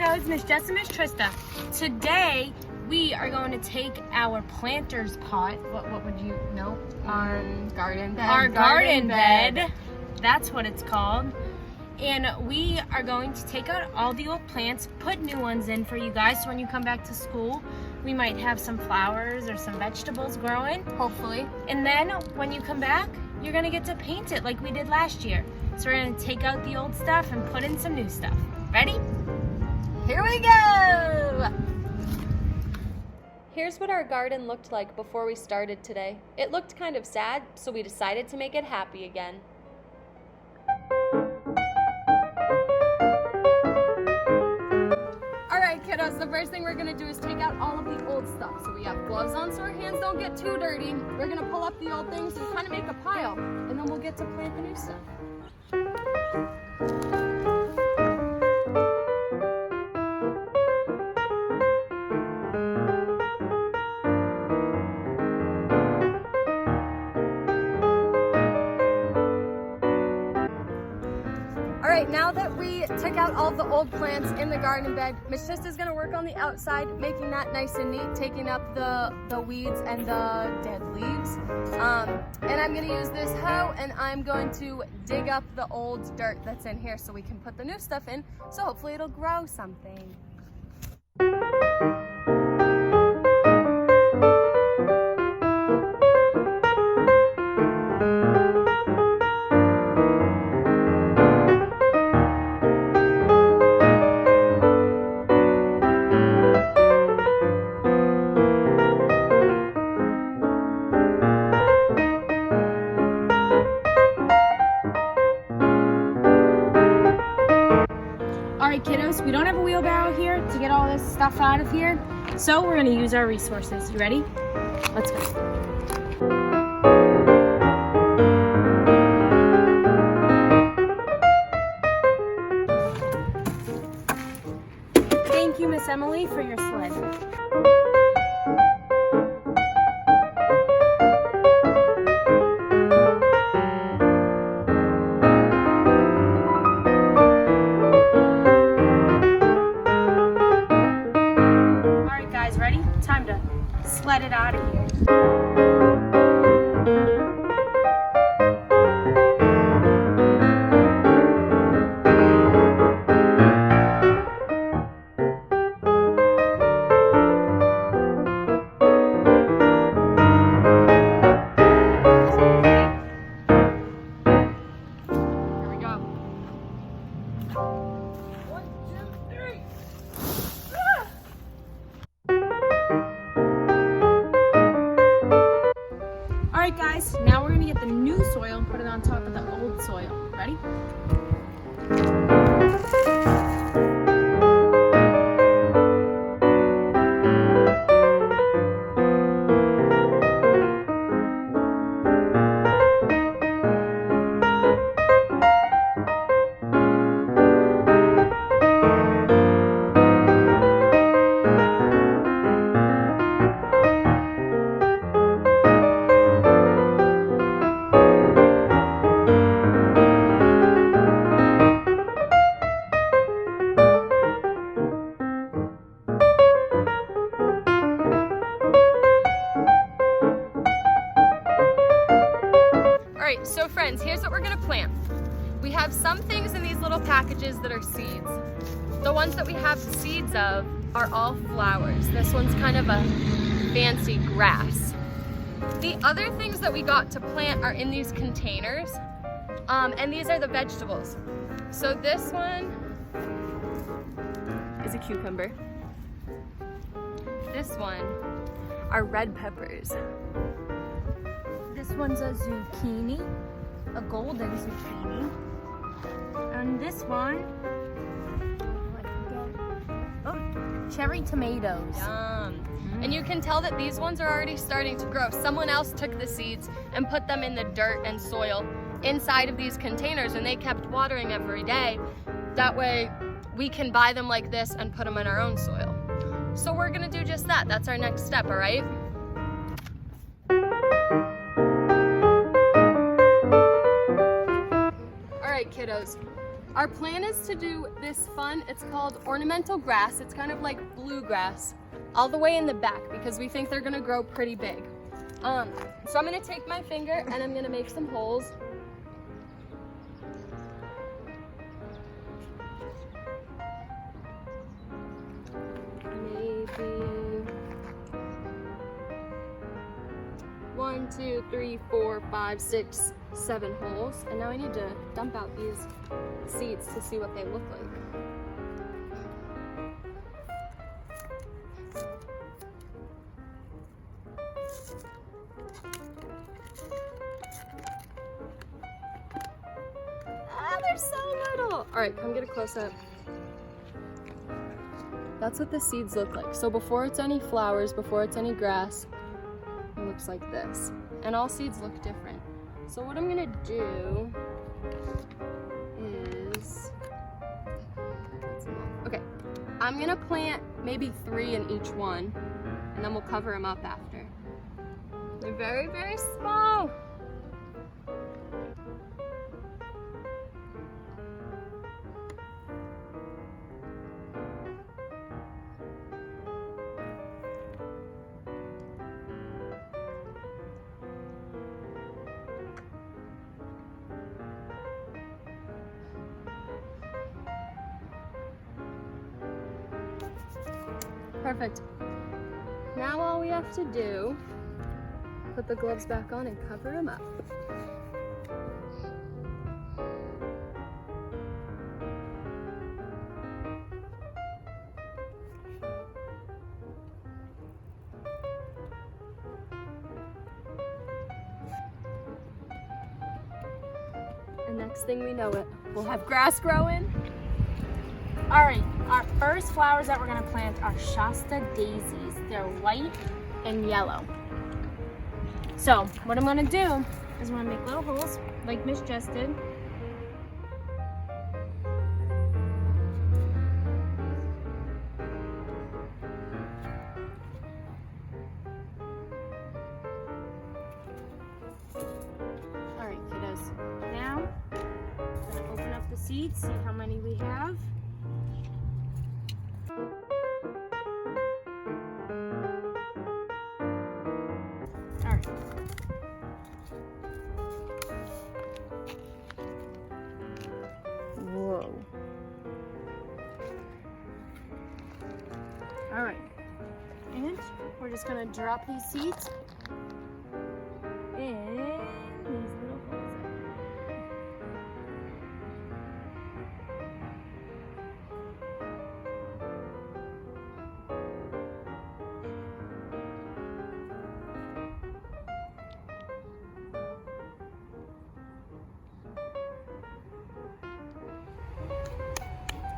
kiddos, Miss Jess and Miss Trista. Today we are going to take our planter's pot. What would you know? Our garden bed. Our garden bed. That's what it's called. And we are going to take out all the old plants, put new ones in for you guys. So when you come back to school, we might have some flowers or some vegetables growing. Hopefully. And then when you come back, you're gonna get to paint it like we did last year. So we're gonna take out the old stuff and put in some new stuff. Ready? Here we go! Here's what our garden looked like before we started today. It looked kind of sad, so we decided to make it happy again. Alright kiddos, the first thing we're going to do is take out all of the old stuff. So we have gloves on so our hands don't get too dirty. We're going to pull up the old things and kind of make a pile. And then we'll get to plant the new stuff. Alright, now that we took out all of the old plants in the garden bed, Miss Trista's going to work on the outside, making that nice and neat, taking up the weeds and the dead leaves. And I'm going to use this hoe and I'm going to dig up the old dirt that's in here so we can put the new stuff in, so hopefully it'll grow something. Alright kiddos, we don't have a wheelbarrow here to get all this stuff out of here, so we're going to use our resources. You ready? Let's go. Thank you, Miss Emily, for your sled. Ready? Time to sled it out of here. Here we go. 1, 2, 3. Alright guys, now we're going to get the new soil and put it on top of the old soil. Ready? Alright, so friends, here's what we're going to plant. We have some things in these little packages that are seeds. The ones that we have seeds of are all flowers. This one's kind of a fancy grass. The other things that we got to plant are in these containers, and these are the vegetables. So this one is a cucumber. This one are red peppers. This one's a zucchini, a golden zucchini. And this one, oh, cherry tomatoes. Yum. And you can tell that these ones are already starting to grow. Someone else took the seeds and put them in the dirt and soil inside of these containers, and they kept watering every day. That way we can buy them like this and put them in our own soil. So we're gonna do just that. That's our next step, all right? All right, kiddos. Our plan is to do this fun, it's called ornamental grass. It's kind of like bluegrass, all the way in the back because we think they're gonna grow pretty big. So I'm gonna take my finger and I'm gonna make some holes. Maybe 1, 2, 3, 4, 5, 6, 7 holes. And now I need to dump out these seeds to see what they look like. Ah, they're so little. All right, come get a close up. That's what the seeds look like. So before it's any flowers, before it's any grass, it looks like this. And all seeds look different. So what I'm gonna do is, okay, I'm gonna plant maybe 3 in each one, and then we'll cover them up after. They're very, very small. Perfect. Now all we have to do, put the gloves back on and cover them up. And next thing we know it, we'll have grass growing. All right, our first flowers that we're gonna plant are Shasta daisies. They're white and yellow. So what I'm gonna do is I'm gonna make little holes like Miss Jess did. All right, kiddos. Now, I'm gonna open up the seeds, see how many we have. Whoa. All right. And we're just gonna drop these seeds in these little holes.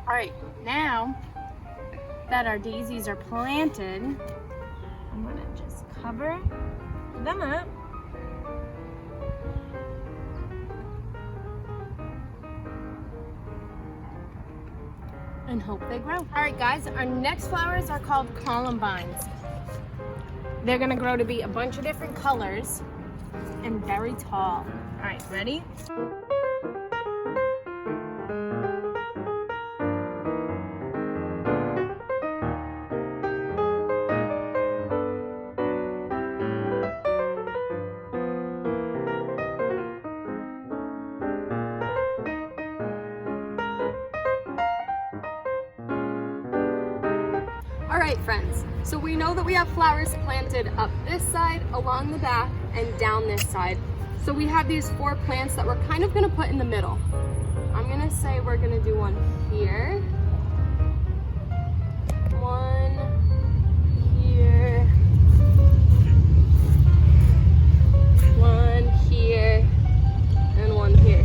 All right, now that our daisies are planted, I'm gonna just cover them up. And hope they grow. All right, guys, our next flowers are called columbines. They're gonna grow to be a bunch of different colors and very tall. All right, ready? All right, friends, so we know that we have flowers planted up this side, along the back, and down this side. So we have these 4 plants that we're kind of gonna put in the middle. I'm gonna say we're gonna do one here, one here, one here, and one here.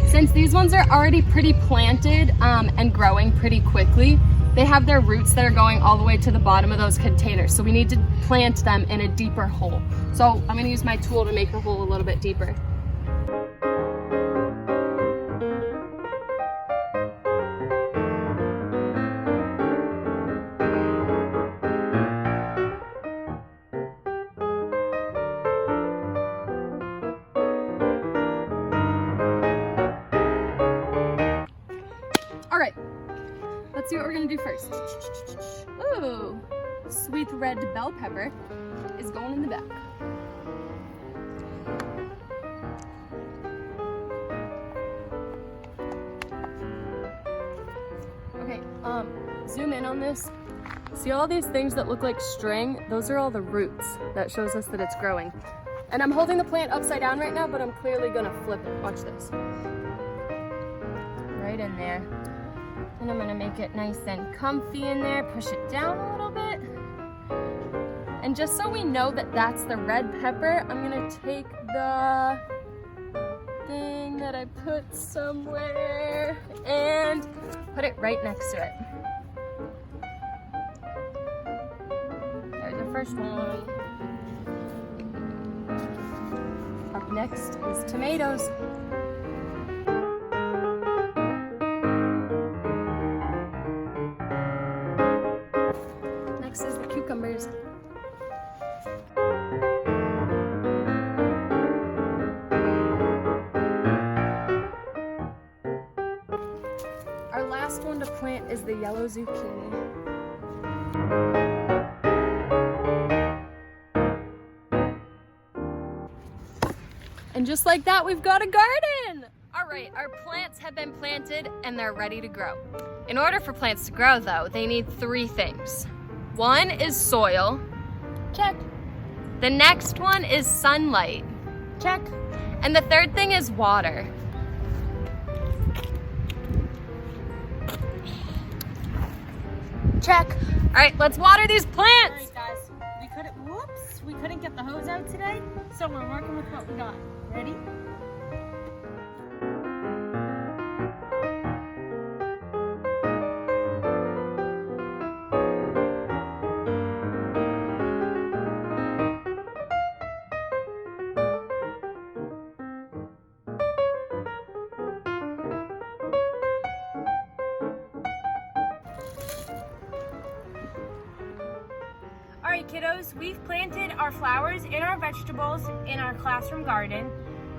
Since these ones are already pretty planted and growing pretty quickly, they have their roots that are going all the way to the bottom of those containers. So we need to plant them in a deeper hole. So I'm gonna use my tool to make the hole a little bit deeper. see what we're gonna do first. Ooh, sweet red bell pepper is going in the back. Okay, zoom in on this. See all these things that look like string? Those are all the roots. That shows us that it's growing. And I'm holding the plant upside down right now, but I'm clearly gonna flip it. Watch this. Right in there. And I'm gonna make it nice and comfy in there, push it down a little bit. And just so we know that that's the red pepper, I'm gonna take the thing that I put somewhere and put it right next to it. There's the first one. Up next is tomatoes. Next is the cucumbers. Our last one to plant is the yellow zucchini. And just like that, we've got a garden! All right, our plants have been planted and they're ready to grow. In order for plants to grow though, they need 3 things. One is soil. Check. The next one is sunlight. Check. And the third thing is water. Check. All right, let's water these All plants. right, guys. We couldn't get the hose out today, so we're working with what we got. Ready? All right, kiddos, we've planted our flowers and our vegetables in our classroom garden.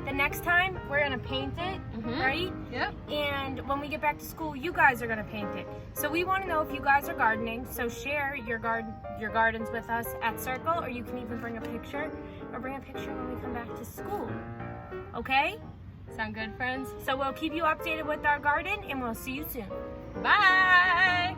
The next time, we're gonna paint it, right? Yep. And when we get back to school, you guys are gonna paint it. So we wanna know if you guys are gardening, so share your gardens with us at Circle, or you can even bring a picture, or bring a picture when we come back to school, okay? Sound good, friends? So we'll keep you updated with our garden, and we'll see you soon. Bye!